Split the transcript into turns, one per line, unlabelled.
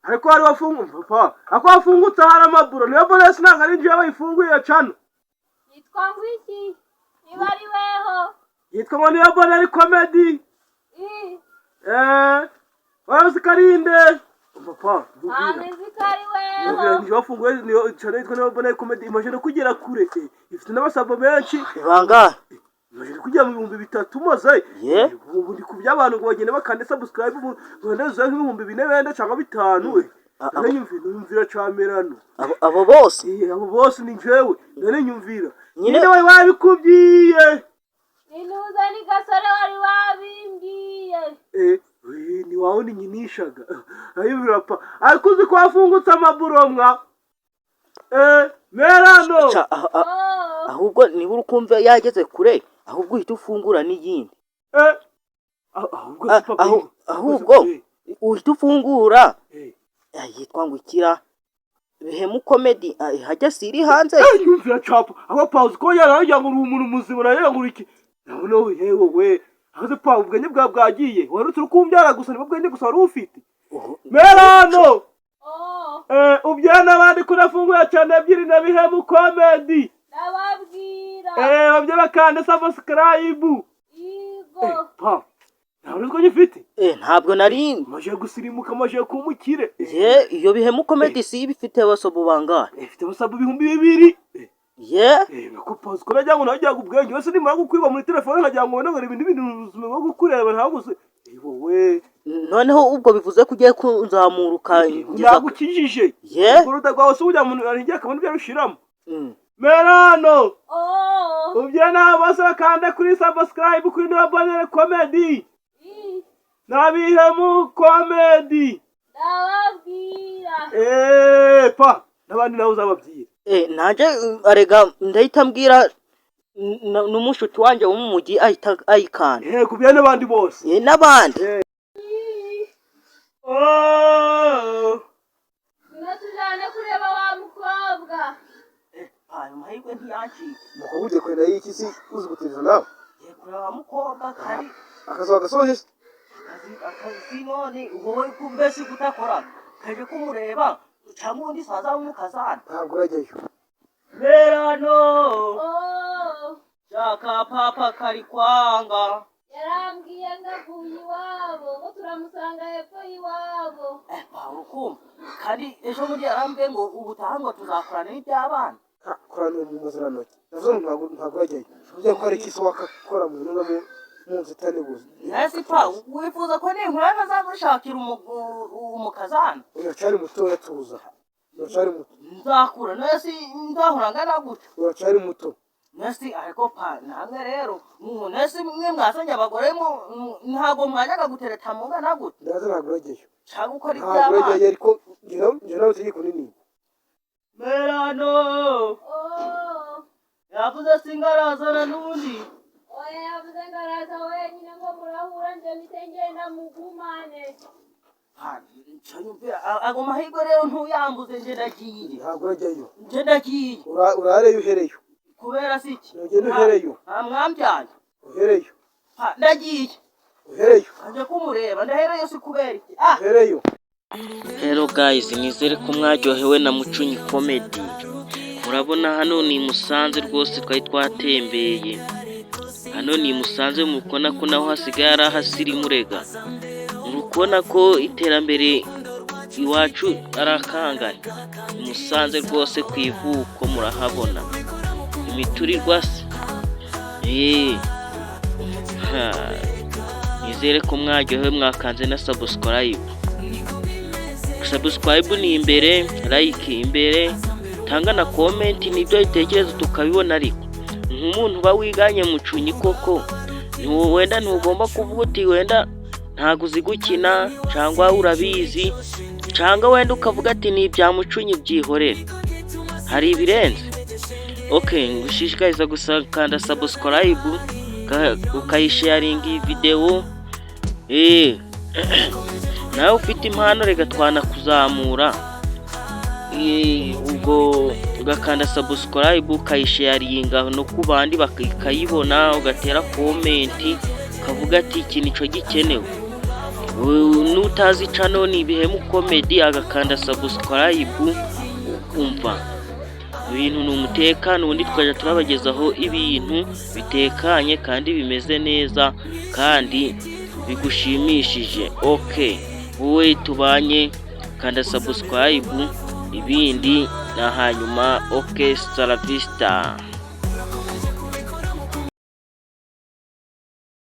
ariko wari wafunguye papa ako wafungutse hari amaburo niyo bonus nanga ari nje bayifunguye cyane
yitwa ngwiki niba ari weho
yitwa ngo niyo bonus comedy wazi karinde papa
zikari weho
nje wafunguye niyo cyane yitwa niyo bonus comedy imagine kugera kure ifite n'abasabo benshi
ibanga
imagine kujya mu 3,000 maze ubu ndi kubya abantu ngo bagende bakande subscribe boneza nk'ibihumbi 4 benda cyangwa 5 none nyumvira camerano
abo bose
abo bose ni jewe none nyumvira nyine wari wabikubyiye
ninuza ni gasore wari wabimbwiye
ni wawe ni nyinishaga ayibira pa akuzi ko afungutse amaburomwa merano
ahubwo niba urukumva yageze kure ahubwo uhita ufungura n'iyindi ahubwo uhita ufungura yitwa ngo ikira Bihemu comedy hajya siri hanze
yumvira chapa aho pause ko yarajya ngo umuntu muzima naye ngo iki none hewe we haze pa ubwenye bwagiye wari urukumbyara gusa ni ubwenye gusa wari ufite merano ubyana abandi kurafunguye cyane ebyiri na Bihemu comedy
nababwira
babye bakanda subscribe
yego
pa ntabwo nyifite
ntabwo nari
maje gusirimuka maje kumukire
iyo Bihemu comedy si bifite abasobo bangahe
ifite abasobo 2,000
nako
pause ko najya ngo najya ubwenge wese nimara gukwiba muri telefone nkajya ngo ngo ibintu byo gukureba ntabwo se wowe
noneho ubwo bivuze ko ugiye kunzamuruka
nagukijije kuruta gwawe se ujya muntu aringiye kabone byo rushiramo merano ubyana bose bakanda kuri subscribe kuri niyo bonere comedy na Bihemu comedy
ndababwira
pa nabandi nawe uzababwira
nanje arega ndahita mbwira n'umushuti wanje wo mu mujyi ahita ayikana
kubyana n'abandi bose
n'abandi
natujane kureba wa mukobwa
ayo mahirwe ntiyancika
mukobwa uje kwenda iki si uzi gutiriza nawe
kureba mukobwa kari
akazo gasoje
akazi none wowe kumbese gutakora kaje kumureba cyangwa undi saza mu kazana
ntabwo urajyayo
merano shaka papa kari kwanga
yarambwiye ngavuye iwabo ngo turamusanga hepfo iwabo
urukumva kandi ejo muri yarambiye ngo ubutaha ngo tuzakorana n'iby'abana
korana mu maziranoki nazo ntabwo urajyayo ujya ko ari kisi wakakora mu ntuza mu nzitane gusa
ese pa wifuza ko ninkura nazagushakira umukazana
uracari muto tuza uracari muto
nzakura nese nzahura ngana gutyo
uracari muto
nese ariko pa namwe rero nese mwe mwasanye abagore ntago mwanyaga gutereta mu ngana gutyo
ndaza ntabwo urajyayo
cyangwa ukora
iby'abana ntabwo urajyayo ariko njye nawe tegeko nini
merano yavuze singarazana n'undi
oya yavuze ngaraza wenyine ngo murahura nje mitengenda mugumane
ago mahirwe rero ntuyambuze nje ndagiye
ntabwo urajyayo
nje ndagiye
urareyo uhereyo
kubera siki
ugenda uhereyo
mwambyaye
uhereyo
ndagiye
uhereyo
aje kumureba ndahereyo si kubera iki
uhereyo
Hello guys, nizere ko mwaryohewe na Mucunyi comedy. Murabona hano ni Musanze rwose twari twatembeye. Hano ni Musanze mukona ko naho hasigaye ari ahasiri murega. Murukona ko iterambere iwacu arakanganye. Musanze rwose kwivuko murahabona. Imiturirwa se. Nizere ko mwaryohewe mwakanze na subscribe. Subscribe ni imbere, like imbere, tanga na comment nibyo itekerezo tukabibona ariko nk'umuntu ba wiganye Mucunyi koko wenda ntugomba kuvuga uti wenda ntago uzi gukina cyangwa urabizi cyangwa wenda ukavuga ati ni ibya Mucunyi byihorere hari ibirenze. Ngushishikariza gusakanda subscribe ukayisharinga video nawe ufite impano rega twana kuzamura ubwo ugakanda subscribe ukayisharinga no kubandi bakayibona ugatera comment ukavuga ati iki nico gikenewe n'utazi channel ni Ibihemu Comedy agakanda subscribe ukumva ibintu n'umutekano ubundi twaje turabagezaho ibintu bitekanye kandi bimeze neza kandi bigushimishije. Okay, wowe tubanye kanda subscribe ibindi na hanyuma. Okay, Salavista.